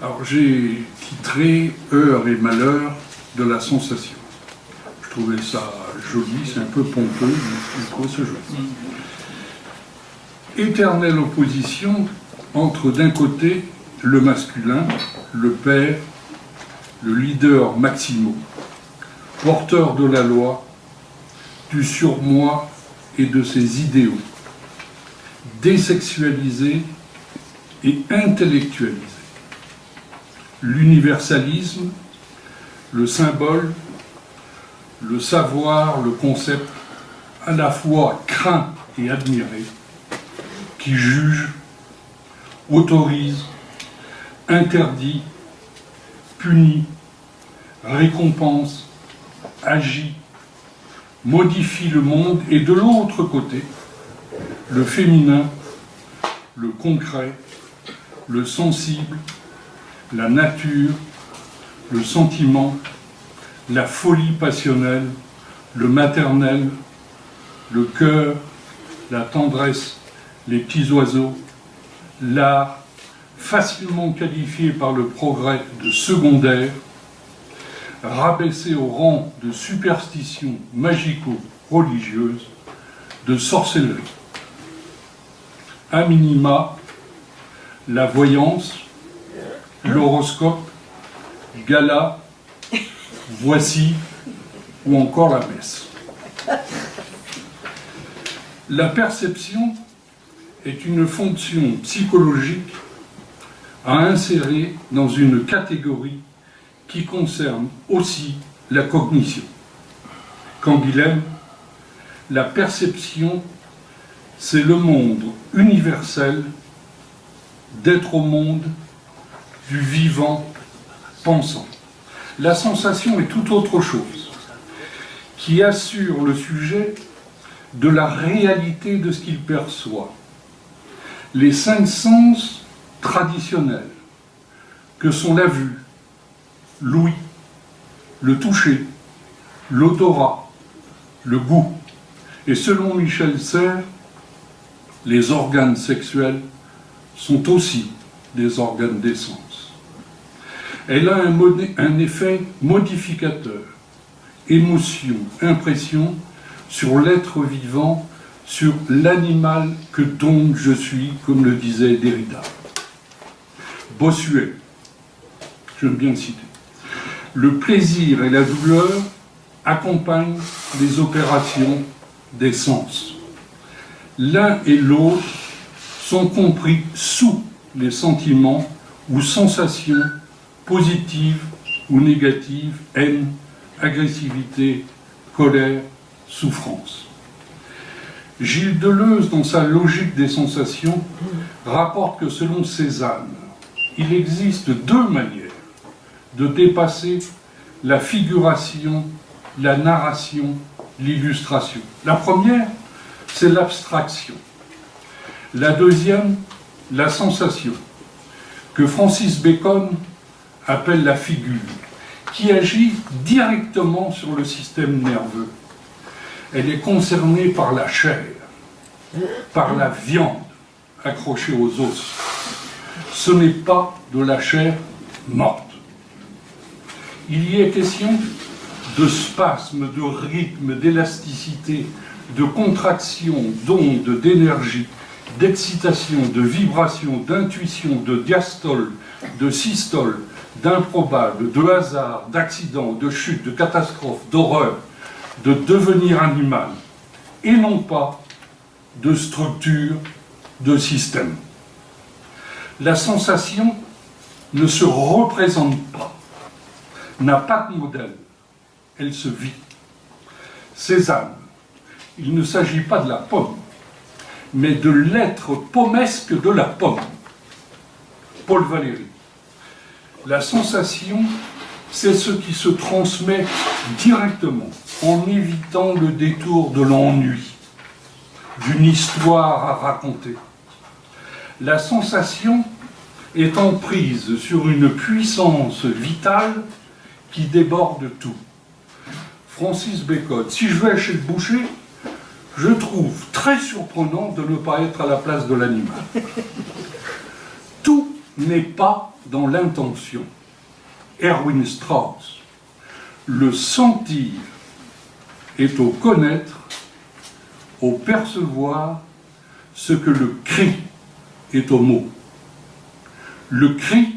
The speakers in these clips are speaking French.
Alors j'ai titré « Heure et malheur de la sensation ». Je trouvais ça joli, c'est un peu pompeux, mais je trouve ça joli. Éternelle opposition entre d'un côté le masculin, le père, le leader maximo, porteur de la loi, du surmoi et de ses idéaux, désexualisé et intellectualisé. L'universalisme, le symbole, le savoir, le concept, à la fois craint et admiré, qui juge, autorise, interdit, punit, récompense, agit, modifie le monde, et de l'autre côté, le féminin, le concret, le sensible, la nature, le sentiment, la folie passionnelle, le maternel, le cœur, la tendresse, les petits oiseaux, l'art, facilement qualifié par le progrès de secondaire, rabaissé au rang de superstition magico-religieuse, de sorcellerie. A minima, la voyance, l'horoscope, gala, voici, ou encore la messe. La perception est une fonction psychologique à insérer dans une catégorie qui concerne aussi la cognition. Canguilhem, la perception, c'est le monde universel d'être au monde du vivant pensant. La sensation est tout autre chose, qui assure le sujet de la réalité de ce qu'il perçoit. Les 5 sens traditionnels, que sont la vue, l'ouïe, le toucher, l'odorat, le goût, et selon Michel Serres, les organes sexuels sont aussi des organes des sens. Elle a un effet modificateur, émotion, impression, sur l'être vivant, sur l'animal que donc je suis, comme le disait Derrida. Bossuet, j'aime bien le citer. Le plaisir et la douleur accompagnent les opérations des sens. L'un et l'autre sont compris sous les sentiments ou sensations positives ou négatives, haine, agressivité, colère, souffrance. Gilles Deleuze, dans sa logique des sensations, rapporte que selon Cézanne, il existe 2 manières de dépasser la figuration, la narration, l'illustration. La première, c'est l'abstraction. La deuxième, la sensation, que Francis Bacon appelle la figure, qui agit directement sur le système nerveux. Elle est concernée par la chair, par la viande accrochée aux os. Ce n'est pas de la chair morte. Il y est question de spasmes, de rythme, d'élasticité, de contraction, d'onde, d'énergie, d'excitation, de vibration, d'intuition, de diastole, de systole, d'improbable, de hasard, d'accident, de chute, de catastrophe, d'horreur, de devenir animal, et non pas de structure, de système. La sensation ne se représente pas, n'a pas de modèle, elle se vit. Cézanne, il ne s'agit pas de la pomme, mais de l'être pommesque de la pomme. Paul Valéry. La sensation, c'est ce qui se transmet directement, en évitant le détour de l'ennui, d'une histoire à raconter. La sensation est en prise sur une puissance vitale qui déborde tout. Francis Bacon, si je vais chez le boucher, je trouve très surprenant de ne pas être à la place de l'animal. Tout n'est pas dans l'intention. Erwin Strauss. Le sentir est au connaître, au percevoir, ce que le cri est au mot. Le cri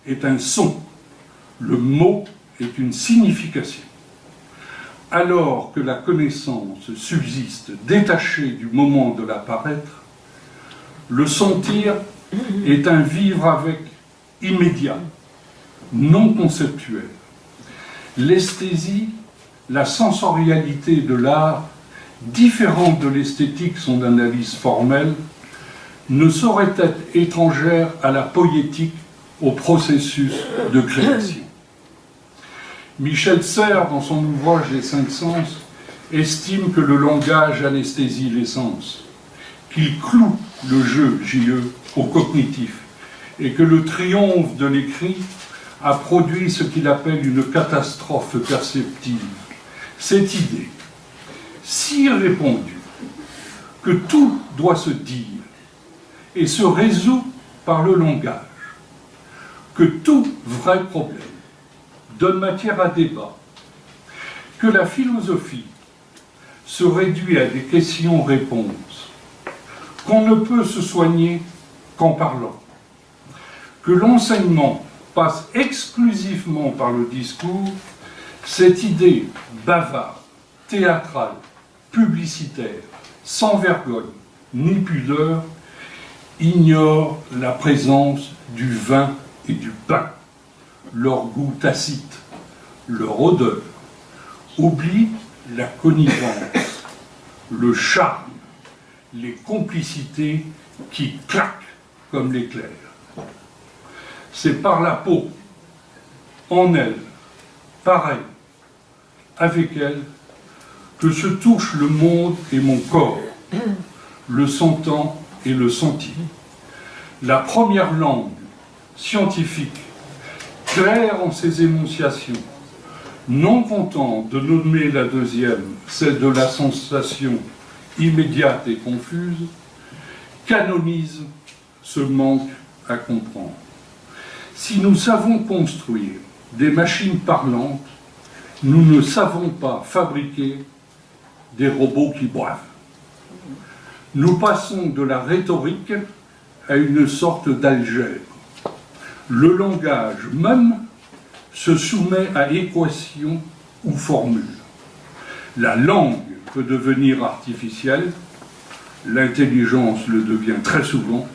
est un son, le mot est une signification. Alors que la connaissance subsiste détachée du moment de l'apparaître, le sentir est un vivre avec immédiat, non conceptuel. L'esthésie, la sensorialité de l'art, différente de l'esthétique, son analyse formelle, ne saurait être étrangère à la poétique, au processus de création. Michel Serres, dans son ouvrage Les cinq sens, estime que le langage anesthésie les sens, qu'il cloue le jeu, JE, au cognitif, et que le triomphe de l'écrit a produit ce qu'il appelle une catastrophe perceptive. Cette idée, si répandue, que tout doit se dire et se résout par le langage, que tout vrai problème donne matière à débat, que la philosophie se réduit à des questions-réponses, qu'on ne peut se soigner qu'en parlant, que l'enseignement passe exclusivement par le discours, cette idée bavarde, théâtrale, publicitaire, sans vergogne ni pudeur, ignore la présence du vin et du pain, leur goût tacite, leur odeur, oublie la connivence, le charme, les complicités qui claquent comme l'éclair. C'est par la peau, en elle, par elle, avec elle, que se touche le monde et mon corps, le sentant et le senti. La première langue scientifique, claire en ses énonciations, non content de nommer la deuxième, celle de la sensation immédiate et confuse, canonise ce manque à comprendre. Si nous savons construire des machines parlantes, nous ne savons pas fabriquer des robots qui boivent. Nous passons de la rhétorique à une sorte d'algèbre. Le langage même se soumet à équation ou formule. La langue peut devenir artificielle, l'intelligence le devient très souvent,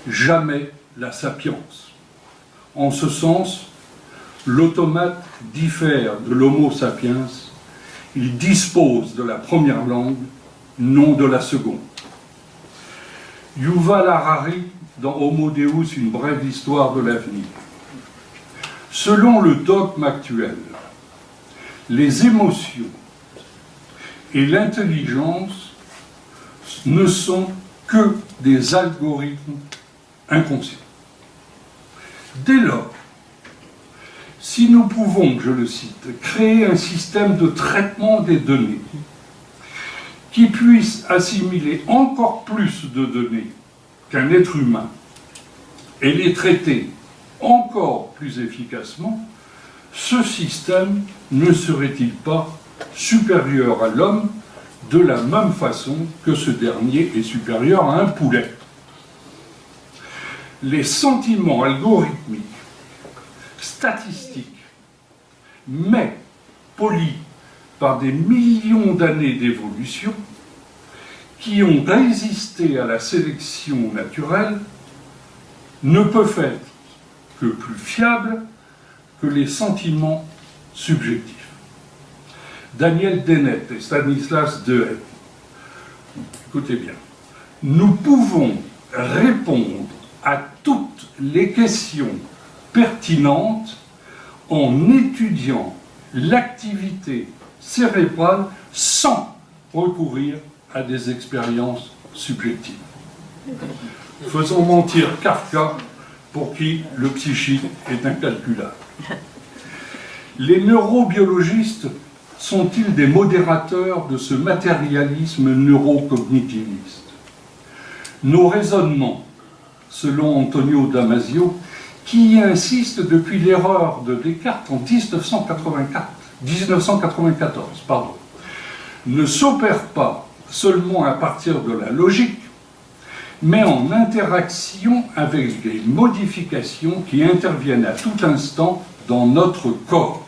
jamais la sapience. En ce sens, l'automate diffère de l'homo sapiens, il dispose de la première langue, non de la seconde. Yuval Harari, dans Homo Deus, une brève histoire de l'avenir. Selon le dogme actuel, les émotions et l'intelligence ne sont que des algorithmes inconscients. Dès lors, si nous pouvons, je le cite, créer un système de traitement des données qui puisse assimiler encore plus de données qu'un être humain et les traiter encore plus efficacement, ce système ne serait-il pas supérieur à l'homme de la même façon que ce dernier est supérieur à un poulet? Les sentiments algorithmiques, statistiques, mais polis par des millions d'années d'évolution, qui ont résisté à la sélection naturelle, ne peuvent être que plus fiables que les sentiments subjectifs. Daniel Dennett et Stanislas Dehaene, écoutez bien, nous pouvons répondre à toutes les questions pertinentes en étudiant l'activité cérébrale sans recourir à des expériences subjectives. Faisons mentir Kafka, pour qui le psychique est incalculable. Les neurobiologistes sont-ils des modérateurs de ce matérialisme neurocognitiviste? Nos raisonnements, selon Antonio Damasio, qui y insiste depuis l'erreur de Descartes en 1994, ne s'opère pas seulement à partir de la logique, mais en interaction avec les modifications qui interviennent à tout instant dans notre corps,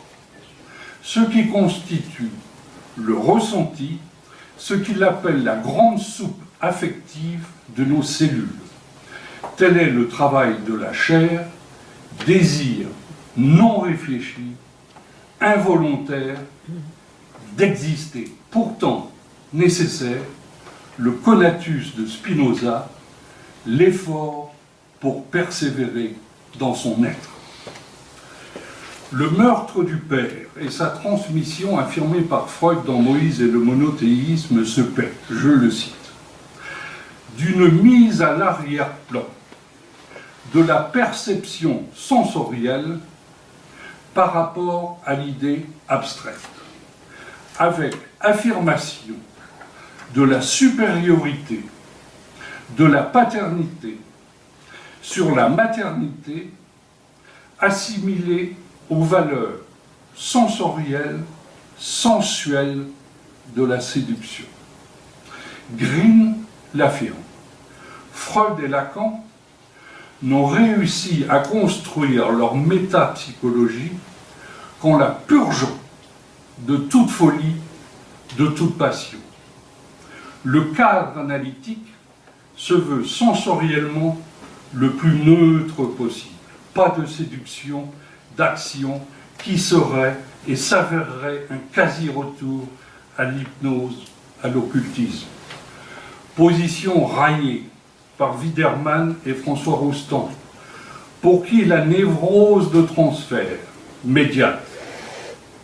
ce qui constitue le ressenti, ce qu'il appelle la grande soupe affective de nos cellules. Tel est le travail de la chair, désir non réfléchi, involontaire, d'exister, pourtant nécessaire, le conatus de Spinoza, l'effort pour persévérer dans son être. Le meurtre du père et sa transmission affirmée par Freud dans Moïse et le monothéisme se paie, je le cite, d'une mise à l'arrière-plan de la perception sensorielle par rapport à l'idée abstraite, avec affirmation de la supériorité de la paternité sur la maternité assimilée aux valeurs sensorielles, sensuelles de la séduction. Green l'affirme. Freud et Lacan n'ont réussi à construire leur métapsychologie qu'en la purgeant de toute folie, de toute passion. Le cadre analytique se veut sensoriellement le plus neutre possible. Pas de séduction, d'action qui serait et s'avérerait un quasi-retour à l'hypnose, à l'occultisme. Position raillée par Widerman et François Rostand, pour qui la névrose de transfert médiate,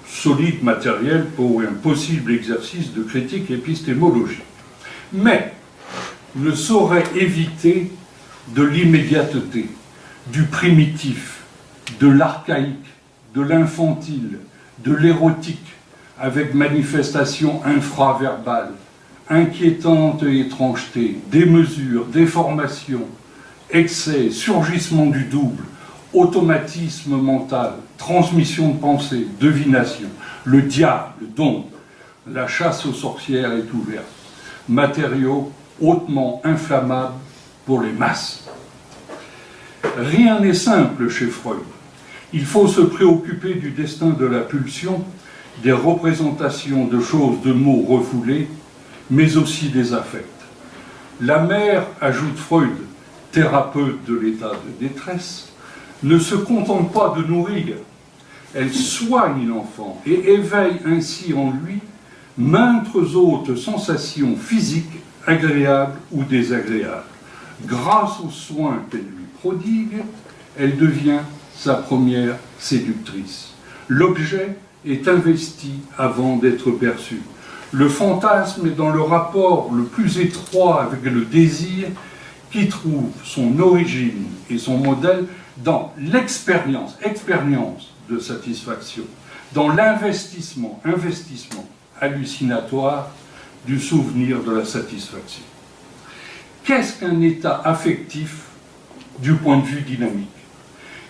solide matériel pour un possible exercice de critique épistémologique, mais ne saurait éviter de l'immédiateté, du primitif, de l'archaïque, de l'infantile, de l'érotique, avec manifestation infraverbale, inquiétante et étrangeté, démesure, déformation, excès, surgissement du double, automatisme mental, transmission de pensée, divination. Le diable, donc, la chasse aux sorcières est ouverte. Matériaux hautement inflammables pour les masses. Rien n'est simple chez Freud. Il faut se préoccuper du destin de la pulsion, des représentations de choses, de mots refoulés, mais aussi des affects. La mère, ajoute Freud, thérapeute de l'état de détresse, ne se contente pas de nourrir, elle soigne l'enfant et éveille ainsi en lui maintes autres sensations physiques, agréables ou désagréables. Grâce aux soins qu'elle lui prodigue, elle devient sa première séductrice. L'objet est investi avant d'être perçu. Le fantasme est dans le rapport le plus étroit avec le désir qui trouve son origine et son modèle dans l'expérience de satisfaction, dans l'investissement hallucinatoire du souvenir de la satisfaction. Qu'est-ce qu'un état affectif du point de vue dynamique?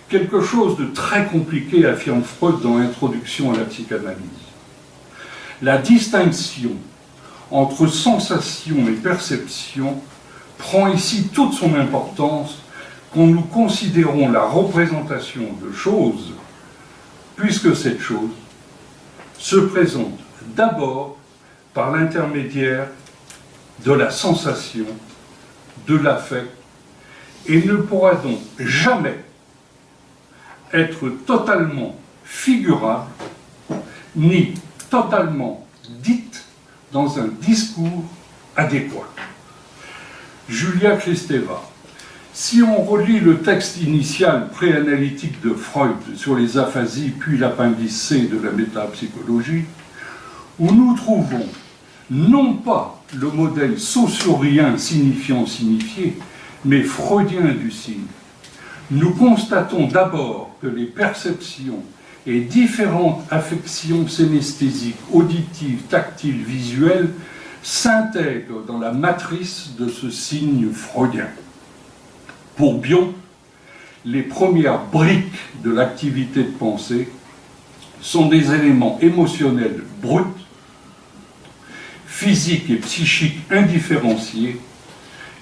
Quelque chose de très compliqué, affirme Freud dans l'introduction à la psychanalyse. La distinction entre sensation et perception prend ici toute son importance quand nous considérons la représentation de choses, puisque cette chose se présente d'abord par l'intermédiaire de la sensation, de l'affect, et ne pourra donc jamais être totalement figurable, ni totalement dite dans un discours adéquat. Julia Kristeva. Si on relit le texte initial préanalytique de Freud sur les aphasies, puis l'appendice C de la métapsychologie, où nous trouvons non pas le modèle saussurien signifiant signifié, mais freudien du signe, nous constatons d'abord que les perceptions et différentes affections synesthésiques, auditives, tactiles, visuelles s'intègrent dans la matrice de ce signe freudien. Pour Bion, les premières briques de l'activité de pensée sont des éléments émotionnels bruts, physiques et psychiques indifférenciés,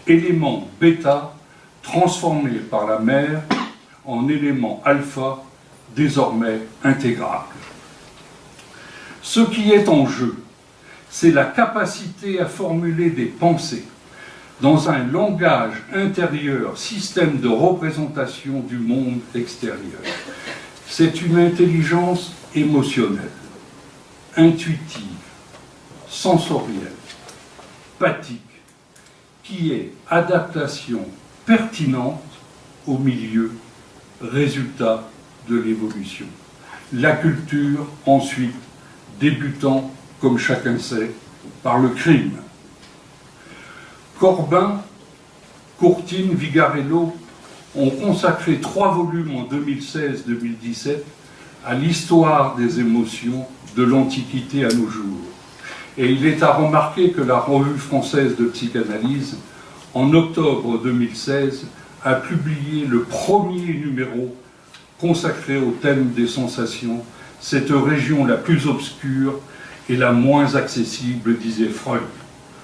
éléments bêta transformés par la mère en éléments alpha désormais intégrables. Ce qui est en jeu, c'est la capacité à formuler des pensées dans un langage intérieur, système de représentation du monde extérieur. C'est une intelligence émotionnelle, intuitive, sensorielle, pathique, qui est adaptation pertinente au milieu, résultat de l'évolution. La culture, ensuite, débutant, comme chacun sait, par le crime. Corbin, Courtine, Vigarello ont consacré 3 volumes en 2016-2017 à l'histoire des émotions de l'Antiquité à nos jours. Et il est à remarquer que la Revue française de psychanalyse, en octobre 2016, a publié le premier numéro consacré au thème des sensations, cette région la plus obscure et la moins accessible, disait Freud.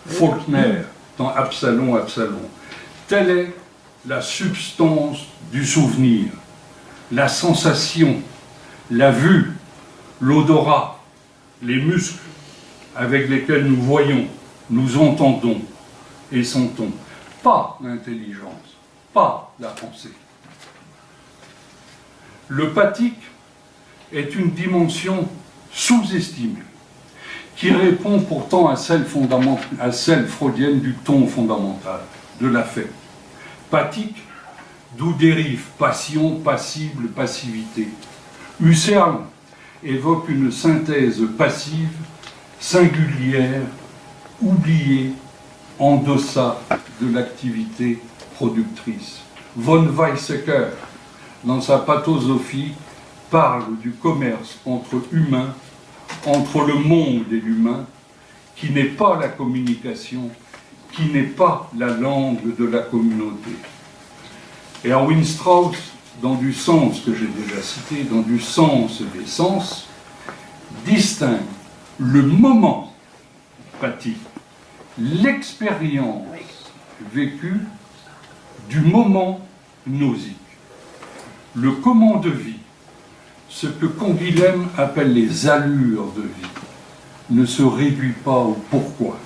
Faulkner, dans Absalon, Absalon. Telle est la substance du souvenir, la sensation, la vue, l'odorat, les muscles avec lesquels nous voyons, nous entendons et sentons. Pas l'intelligence, pas la pensée. Le pathique est une dimension sous-estimée qui répond pourtant à celle freudienne du ton fondamental, de l'affect. Pathique, d'où dérive passion, passible, passivité. Husserl évoque une synthèse passive, singulière, oubliée, en deçà de l'activité productrice. Von Weizsäcker, dans sa pathosophie, parle du commerce entre humains, entre le monde et l'humain, qui n'est pas la communication, qui n'est pas la langue de la communauté. Erwin Strauss, dans Du sens que j'ai déjà cité, dans Du sens des sens, distingue le moment pathique, l'expérience vécue du moment nausique. Le comment de vie, ce que Canguilhem appelle les allures de vie, ne se réduit pas au pourquoi.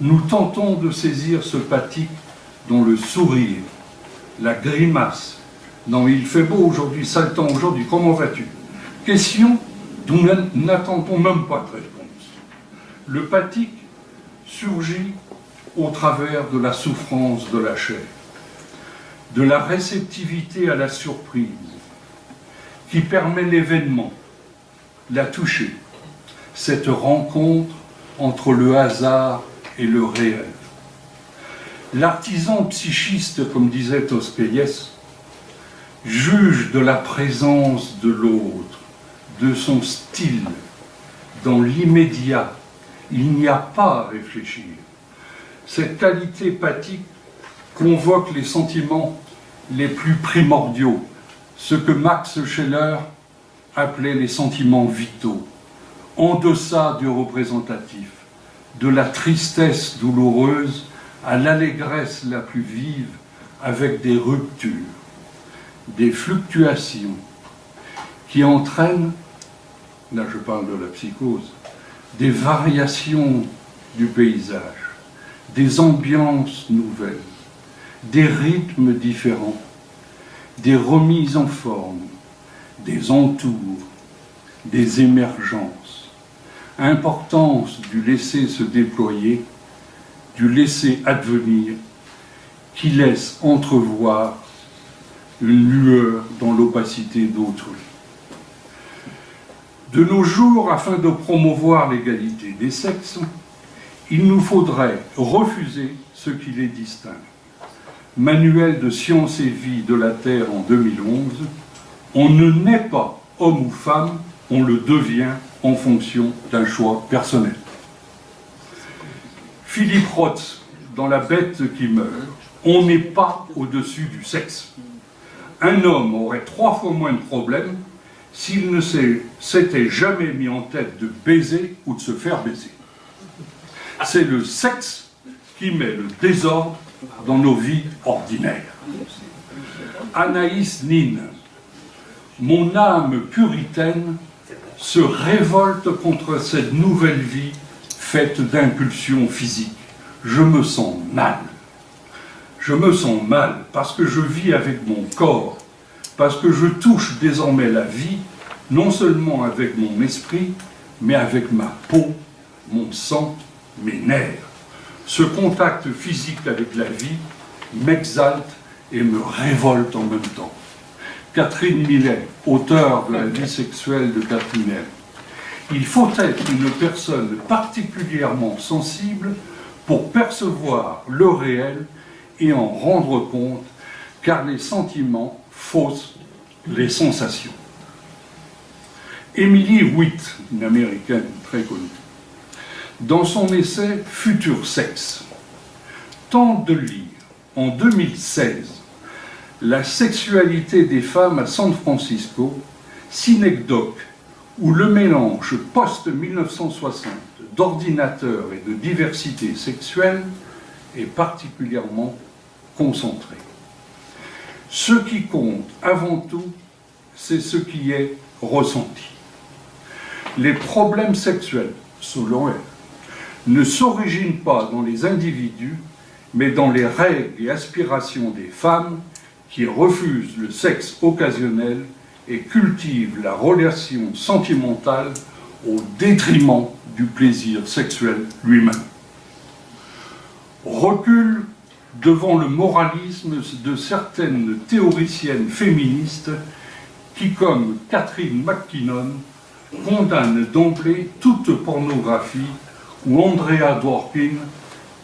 Nous tentons de saisir ce pathique dans le sourire, la grimace, dans il fait beau aujourd'hui, sale temps aujourd'hui, comment vas-tu? Question dont nous n'attendons même pas de réponse. Le pathique surgit au travers de la souffrance de la chair, de la réceptivité à la surprise, qui permet l'événement, la toucher, cette rencontre entre le hasard et le réel. L'artisan psychiste, comme disait Tosquelles, juge de la présence de l'autre, de son style. Dans l'immédiat, il n'y a pas à réfléchir. Cette qualité pathique convoque les sentiments les plus primordiaux, ce que Max Scheler appelait les sentiments vitaux, en deçà du représentatif, de la tristesse douloureuse à l'allégresse la plus vive, avec des ruptures, des fluctuations qui entraînent, là je parle de la psychose, des variations du paysage, des ambiances nouvelles, des rythmes différents, des remises en forme, des entours, des émergences. Importance du laisser se déployer, du laisser advenir, qui laisse entrevoir une lueur dans l'opacité d'autrui. De nos jours, afin de promouvoir l'égalité des sexes, il nous faudrait refuser ce qui les distingue. Manuel de sciences et vie de la Terre en 2011, on ne naît pas homme ou femme, on le devient en fonction d'un choix personnel. Philippe Roth, dans La bête qui meurt, on n'est pas au-dessus du sexe. un homme aurait 3 fois moins de problèmes s'il ne s'était jamais mis en tête de baiser ou de se faire baiser. C'est le sexe qui met le désordre dans nos vies ordinaires. Anaïs Nin, mon âme puritaine se révolte contre cette nouvelle vie faite d'impulsions physiques. Je me sens mal. Je me sens mal parce que je vis avec mon corps, parce que je touche désormais la vie, non seulement avec mon esprit, mais avec ma peau, mon sang, mes nerfs. Ce contact physique avec la vie m'exalte et me révolte en même temps. Catherine Millet, auteure de La vie sexuelle de Catherine Millet. Il faut être une personne particulièrement sensible pour percevoir le réel et en rendre compte, car les sentiments faussent les sensations. Emily Witt, une américaine très connue, dans son essai Futur sexe, tente de lire en 2016 la sexualité des femmes à San Francisco, synecdoque, où le mélange post-1960 d'ordinateurs et de diversité sexuelle est particulièrement concentré. Ce qui compte avant tout, c'est ce qui est ressenti. Les problèmes sexuels, selon elle, ne s'originent pas dans les individus, mais dans les règles et aspirations des femmes qui refusent le sexe occasionnel et cultivent la relation sentimentale au détriment du plaisir sexuel lui-même. Recul devant le moralisme de certaines théoriciennes féministes qui, comme Catherine McKinnon, condamnent d'emblée toute pornographie, ou Andrea Dworkin,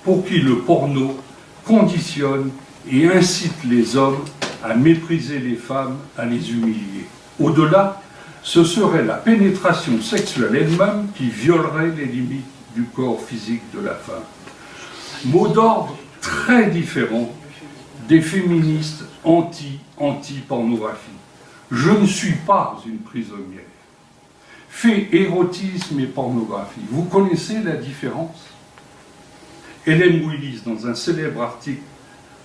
pour qui le porno conditionne et incite les hommes à mépriser les femmes, à les humilier. Au-delà, ce serait la pénétration sexuelle elle-même qui violerait les limites du corps physique de la femme. Mot d'ordre très différent des féministes anti-pornographie. Je ne suis pas une prisonnière. Fait érotisme et pornographie. Vous connaissez la différence? Hélène Willis, dans un célèbre article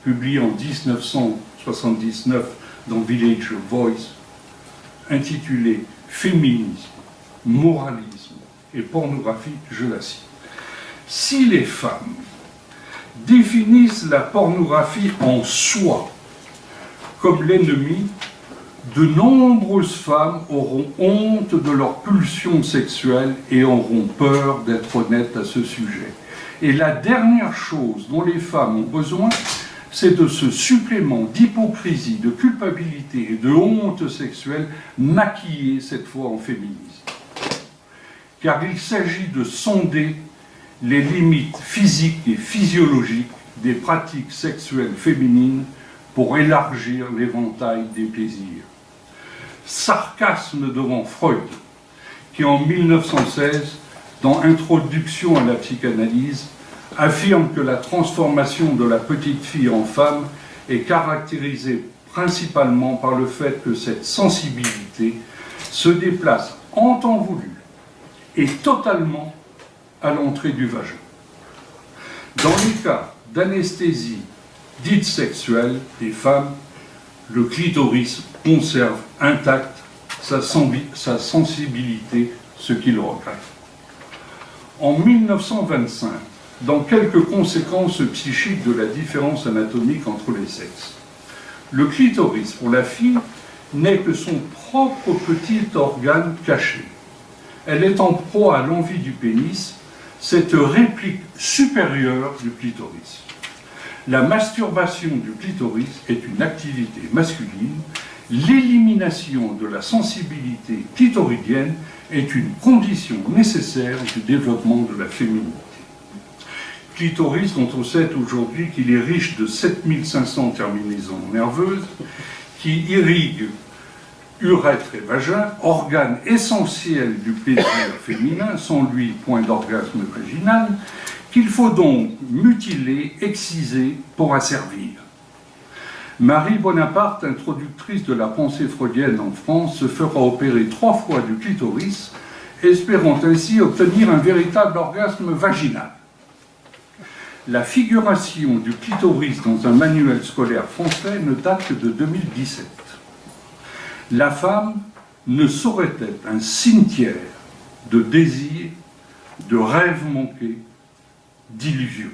publié en 1979 dans Village Voice, intitulé « Féminisme, moralisme et pornographie », je la cite. Si les femmes définissent la pornographie en soi comme l'ennemi, de nombreuses femmes auront honte de leur pulsion sexuelle et auront peur d'être honnêtes à ce sujet. Et la dernière chose dont les femmes ont besoin, c'est de ce supplément d'hypocrisie, de culpabilité et de honte sexuelle maquillé cette fois en féminisme. Car il s'agit de sonder les limites physiques et physiologiques des pratiques sexuelles féminines pour élargir l'éventail des plaisirs. Sarcasme devant Freud, qui en 1916, dans Introduction à la psychanalyse, affirme que la transformation de la petite fille en femme est caractérisée principalement par le fait que cette sensibilité se déplace en temps voulu et totalement à l'entrée du vagin. Dans les cas d'anesthésie dite sexuelle des femmes, le clitoris conserve intacte sa sensibilité, ce qu'il regrette. En 1925, dans quelques conséquences psychiques de la différence anatomique entre les sexes, le clitoris pour la fille n'est que son propre petit organe caché. Elle est en proie à l'envie du pénis, cette réplique supérieure du clitoris. La masturbation du clitoris est une activité masculine. L'élimination de la sensibilité clitoridienne est une condition nécessaire du développement de la féminité. Clitoris dont on sait aujourd'hui qu'il est riche de 7500 terminaisons nerveuses qui irriguent urètre et vagin, organe essentiel du plaisir féminin, sans lui point d'orgasme vaginal, qu'il faut donc mutiler, exciser pour asservir. Marie Bonaparte, introductrice de la pensée freudienne en France, se fera opérer 3 fois du clitoris, espérant ainsi obtenir un véritable orgasme vaginal. La figuration du clitoris dans un manuel scolaire français ne date que de 2017. La femme ne saurait être un cimetière de désirs, de rêves manqués, d'illusions.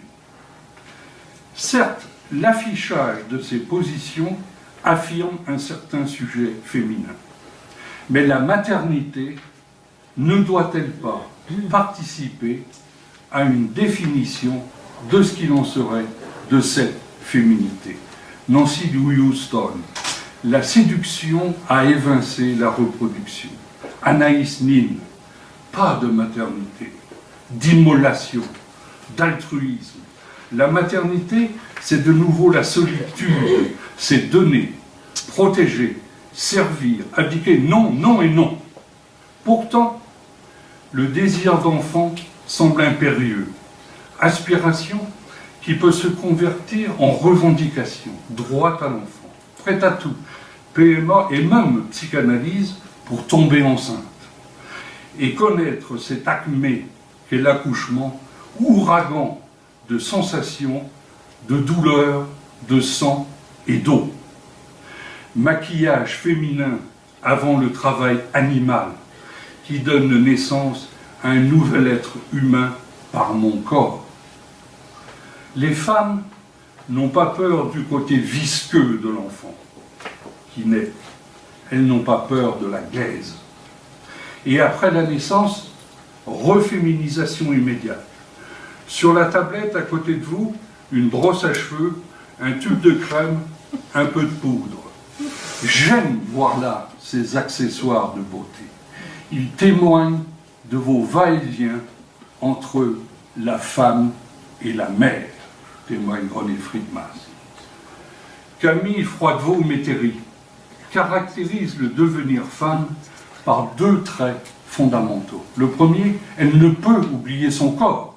Certes, l'affichage de ces positions affirme un certain sujet féminin. Mais la maternité ne doit-elle pas participer à une définition de ce qu'il en serait de cette féminité? Nancy Houston, la séduction a évincé la reproduction. Anaïs Nin, pas de maternité, d'immolation, d'altruisme. La maternité, c'est de nouveau la solitude, c'est donner, protéger, servir, abdiquer, non, non et non. Pourtant, le désir d'enfant semble impérieux, aspiration qui peut se convertir en revendication, droit à l'enfant, prêt à tout, PMA et même psychanalyse pour tomber enceinte. Et connaître cet acmé qu'est l'accouchement, ouragan de sensations, de douleurs, de sang et d'eau. Maquillage féminin avant le travail animal qui donne naissance à un nouvel être humain par mon corps. Les femmes n'ont pas peur du côté visqueux de l'enfant qui naît. Elles n'ont pas peur de la glaise. Et après la naissance, reféminisation immédiate. Sur la tablette à côté de vous, une brosse à cheveux, un tube de crème, un peu de poudre. J'aime voir là ces accessoires de beauté. Ils témoignent de vos va-et-vient entre la femme et la mère, témoigne René Friedman. Camille Froidevaux-Métairie caractérise le devenir femme par 2 traits fondamentaux. Le premier, elle ne peut oublier son corps.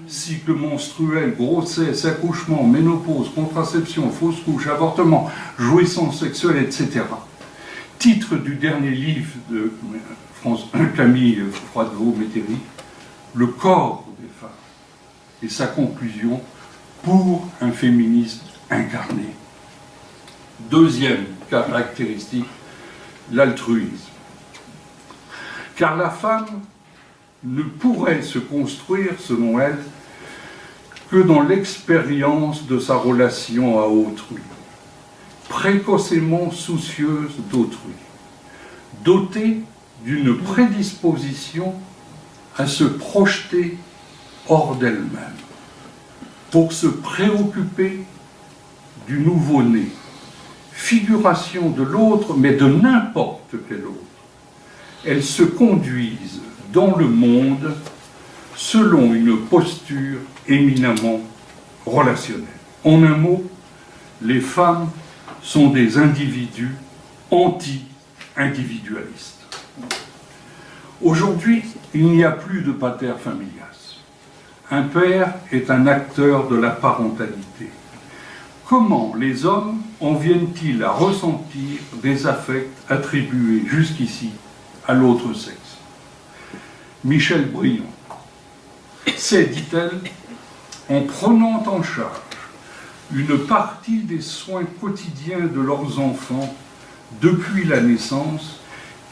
Cycle menstruel, grossesse, accouchement, ménopause, contraception, fausse couche, avortement, jouissance sexuelle, etc. Titre du dernier livre de Camille Froidevaux-Métairie, Le corps des femmes. Et sa conclusion, pour un féminisme incarné. Deuxième caractéristique, l'altruisme. Car la femme ne pourrait se construire, selon elle, que dans l'expérience de sa relation à autrui, précocement soucieuse d'autrui, dotée d'une prédisposition à se projeter hors d'elle-même, pour se préoccuper du nouveau-né, figuration de l'autre, mais de n'importe quel autre. Elles se conduisent dans le monde selon une posture éminemment relationnelle. En un mot, les femmes sont des individus anti-individualistes. Aujourd'hui, il n'y a plus de pater familias. Un père est un acteur de la parentalité. Comment les hommes en viennent-ils à ressentir des affects attribués jusqu'ici à l'autre sexe? Michel Brion, c'est, dit-elle, en prenant en charge une partie des soins quotidiens de leurs enfants depuis la naissance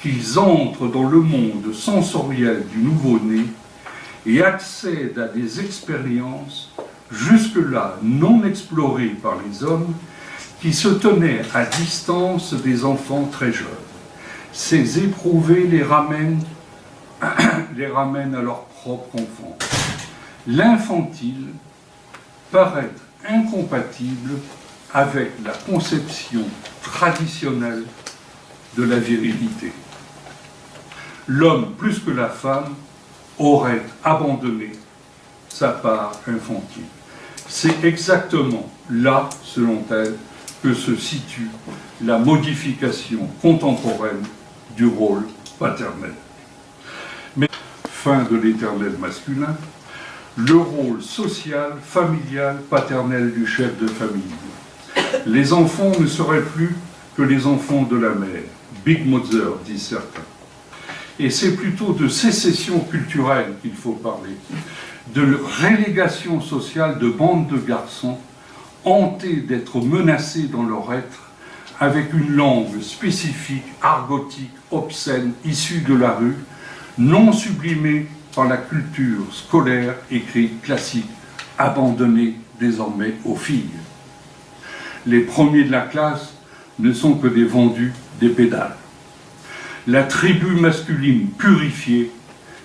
qu'ils entrent dans le monde sensoriel du nouveau-né et accèdent à des expériences jusque-là non explorées par les hommes qui se tenaient à distance des enfants très jeunes. Ces éprouvés les ramènent à leur propre enfant. L'infantile paraît incompatible avec la conception traditionnelle de la virilité. L'homme, plus que la femme, aurait abandonné sa part infantile. C'est exactement là, selon elle, que se situe la modification contemporaine du rôle paternel. Mais, fin de l'éternel masculin, le rôle social, familial, paternel du chef de famille. Les enfants ne seraient plus que les enfants de la mère. Big Mother, disent certains. Et c'est plutôt de sécession culturelle qu'il faut parler, de relégation sociale de bandes de garçons hantés d'être menacés dans leur être avec une langue spécifique, argotique, obscène, issue de la rue, non sublimée par la culture scolaire écrite classique, abandonnée désormais aux filles. Les premiers de la classe ne sont que des vendus des pédales. La tribu masculine purifiée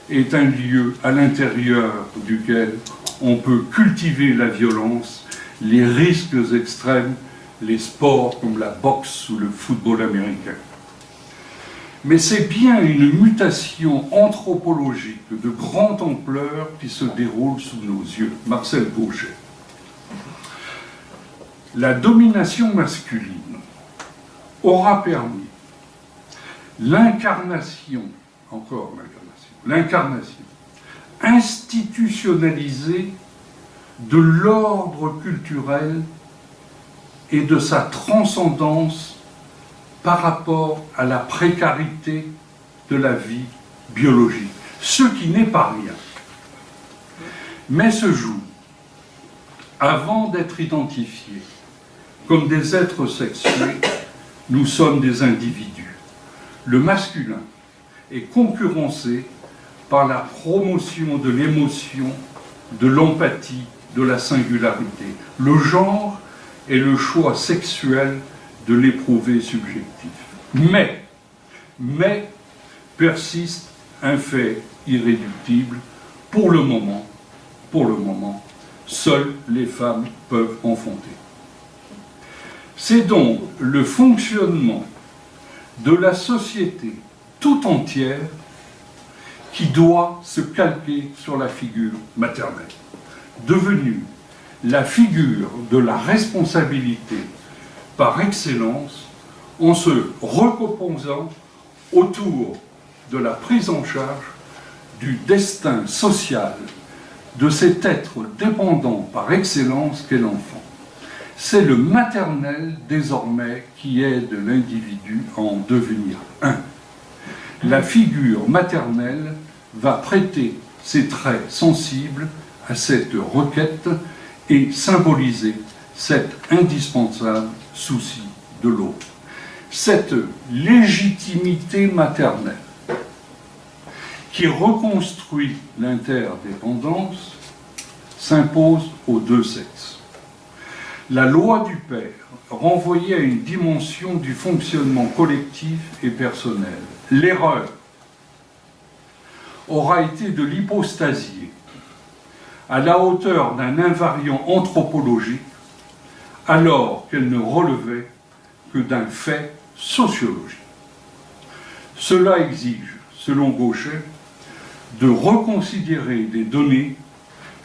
est un lieu à l'intérieur duquel on peut cultiver la violence, les risques extrêmes, les sports comme la boxe ou le football américain. Mais c'est bien une mutation anthropologique de grande ampleur qui se déroule sous nos yeux. Marcel Gauchet. La domination masculine aura permis l'incarnation institutionnalisée de l'ordre culturel et de sa transcendance par rapport à la précarité de la vie biologique, ce qui n'est pas rien. Mais ce jour, avant d'être identifiés comme des êtres sexués, nous sommes des individus. Le masculin est concurrencé par la promotion de l'émotion, de l'empathie, de la singularité. Le genre est le choix sexuel de l'éprouvé subjectif. Mais persiste un fait irréductible. Pour le moment, seules les femmes peuvent enfanter. C'est donc le fonctionnement de la société tout entière qui doit se calquer sur la figure maternelle, devenue la figure de la responsabilité par excellence, en se recomposant autour de la prise en charge du destin social de cet être dépendant par excellence qu'est l'enfant. C'est le maternel désormais qui aide l'individu à en devenir un. La figure maternelle va prêter ses traits sensibles à cette requête et symboliser cet indispensable souci de l'autre. Cette légitimité maternelle qui reconstruit l'interdépendance s'impose aux deux sexes. La loi du père renvoyait à une dimension du fonctionnement collectif et personnel. L'erreur aura été de l'hypostasier à la hauteur d'un invariant anthropologique, alors qu'elle ne relevait que d'un fait sociologique. Cela exige, selon Gauchet, de reconsidérer des données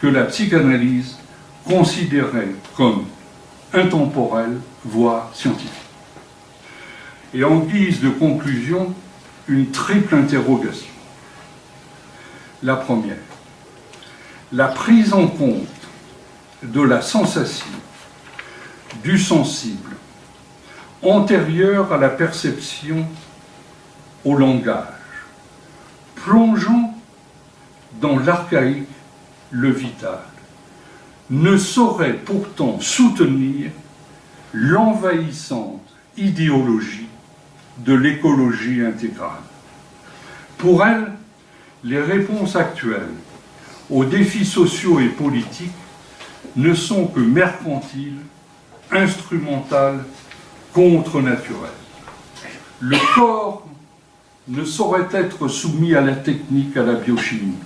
que la psychanalyse considérait comme intemporelles, voire scientifiques. Et en guise de conclusion, une triple interrogation. La première, la prise en compte de la sensation, du sensible, antérieure à la perception, au langage, plongeant dans l'archaïque le vital, ne saurait pourtant soutenir l'envahissante idéologie de l'écologie intégrale. Pour elle, les réponses actuelles aux défis sociaux et politiques ne sont que mercantiles, instrumentales, contre-naturelles. Le corps ne saurait être soumis à la technique, à la biochimie.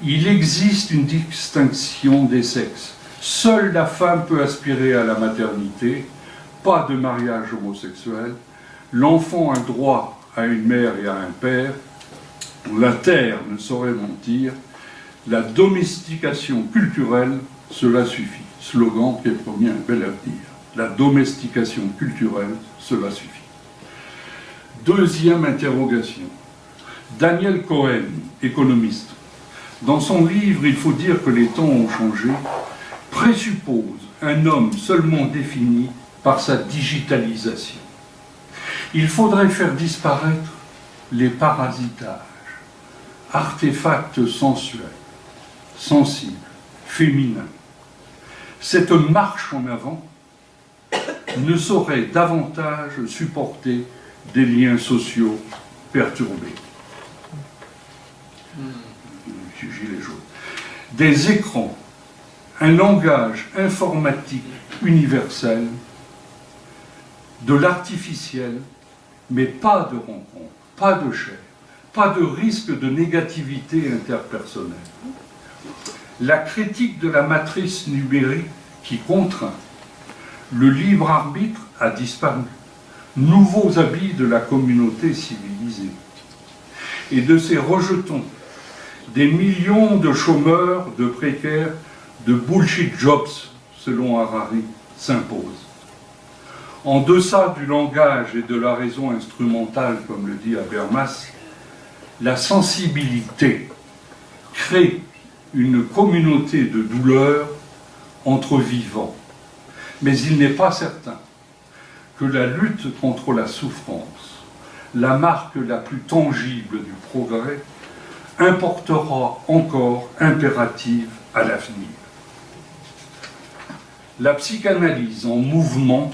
Il existe une distinction des sexes. Seule la femme peut aspirer à la maternité, pas de mariage homosexuel. L'enfant a droit à une mère et à un père. La terre ne saurait mentir. La domestication culturelle, cela suffit. Slogan qui est promis un bel avenir. La domestication culturelle, cela suffit. Deuxième interrogation. Daniel Cohen, économiste, dans son livre « Il faut dire que les temps ont changé », présuppose un homme seulement défini par sa digitalisation. Il faudrait faire disparaître les parasitages, artefacts sensuels, sensibles, féminins. Cette marche en avant ne saurait davantage supporter des liens sociaux perturbés. Gilets jaunes. Des écrans, un langage informatique universel, de l'artificiel, mais pas de rencontre, pas de chair, pas de risque de négativité interpersonnelle. La critique de la matrice numérique qui contraint le libre arbitre a disparu. Nouveaux habits de la communauté civilisée. Et de ces rejetons, des millions de chômeurs, de précaires, de bullshit jobs, selon Harari, s'imposent. En deçà du langage et de la raison instrumentale, comme le dit Habermas, la sensibilité crée une communauté de douleur entre vivants. Mais il n'est pas certain que la lutte contre la souffrance, la marque la plus tangible du progrès, importera encore impérative à l'avenir. La psychanalyse en mouvement,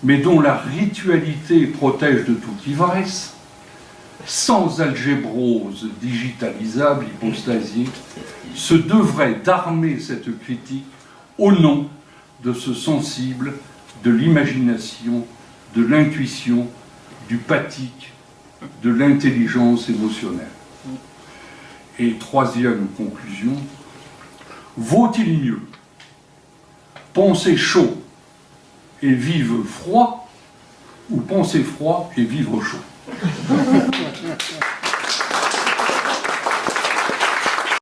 mais dont la ritualité protège de toute ivresse, sans algébrose digitalisable, hypostasiée, se devrait d'armer cette critique au nom de ce sensible, de l'imagination, de l'intuition, du pathique, de l'intelligence émotionnelle. Et troisième conclusion, vaut-il mieux penser chaud et vivre froid, ou penser froid et vivre chaud?